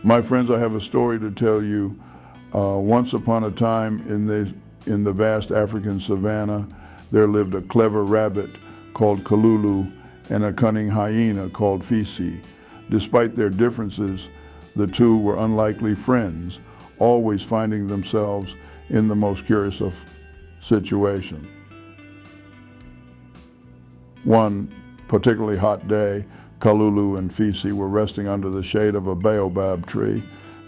My friends, I have a story to tell you. Once upon a time in the vast African savanna, there lived a clever rabbit called Kalulu and a cunning hyena called Fisi. Despite their differences, the two were unlikely friends, always finding themselves in the most curious of situations. One particularly hot day, Kalulu and Fisi were resting under the shade of a baobab tree.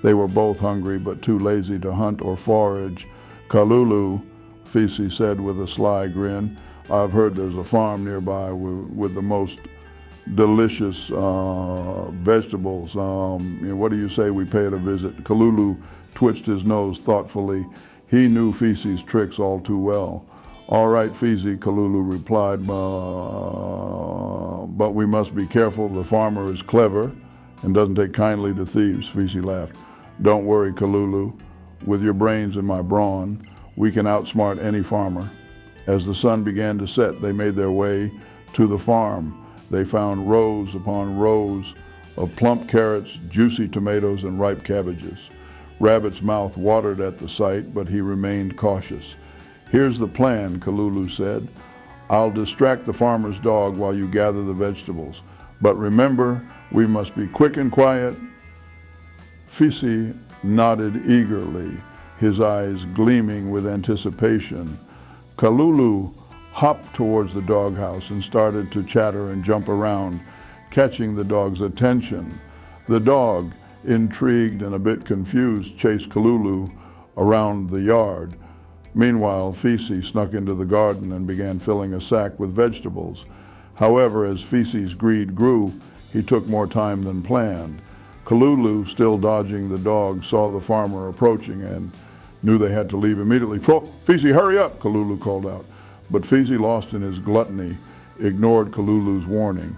They were both hungry but too lazy to hunt or forage. Kalulu, Fisi said with a sly grin, "I've heard there's a farm nearby with the most delicious vegetables. What do you say we pay it a visit?" Kalulu twitched his nose thoughtfully. He knew Fisi's tricks all too well. "All right, Fisi," Kalulu replied, "but we must be careful. The farmer is clever and doesn't take kindly to thieves." Fisi laughed. "Don't worry, Kalulu. With your brains and my brawn, we can outsmart any farmer." As the sun began to set, they made their way to the farm. They found rows upon rows of plump carrots, juicy tomatoes, and ripe cabbages. Rabbit's mouth watered at the sight, but he remained cautious. "Here's the plan," Kalulu said. "I'll distract the farmer's dog while you gather the vegetables. But remember, we must be quick and quiet." Fisi nodded eagerly, his eyes gleaming with anticipation. Kalulu hopped towards the doghouse and started to chatter and jump around, catching the dog's attention. The dog, intrigued and a bit confused, chased Kalulu around the yard. Meanwhile, Fisi snuck into the garden and began filling a sack with vegetables. However, as Fisi's greed grew, he took more time than planned. Kalulu, still dodging the dog, saw the farmer approaching and knew they had to leave immediately. "Fisi, hurry up!" Kalulu called out. But Fisi, lost in his gluttony, ignored Kalulu's warning.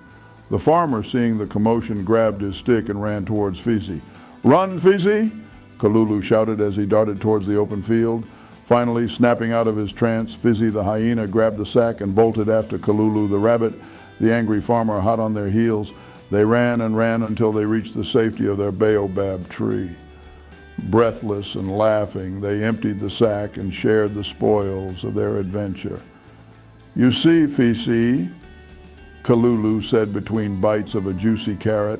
The farmer, seeing the commotion, grabbed his stick and ran towards Fisi. "Run, Fisi!" Kalulu shouted as he darted towards the open field. Finally, snapping out of his trance, Fisi the hyena grabbed the sack and bolted after Kalulu the rabbit, the angry farmer hot on their heels. They ran and ran until they reached the safety of their baobab tree. Breathless and laughing, they emptied the sack and shared the spoils of their adventure. "You see, Fisi," Kalulu said between bites of a juicy carrot,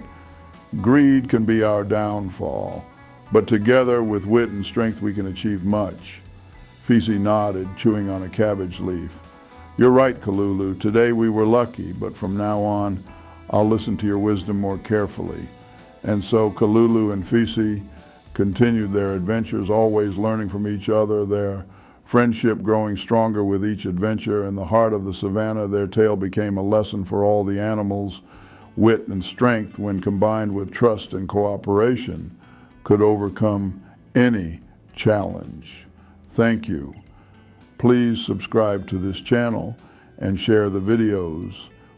"greed can be our downfall, but together with wit and strength we can achieve much." Fisi nodded, chewing on a cabbage leaf. "You're right, Kalulu. Today we were lucky, but from now on, I'll listen to your wisdom more carefully." And so Kalulu and Fisi continued their adventures, always learning from each other, their friendship growing stronger with each adventure. In the heart of the savannah, their tale became a lesson for all the animals. Wit and strength, when combined with trust and cooperation, could overcome any challenge. Thank you. Please subscribe to this channel and share the videos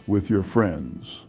with your friends.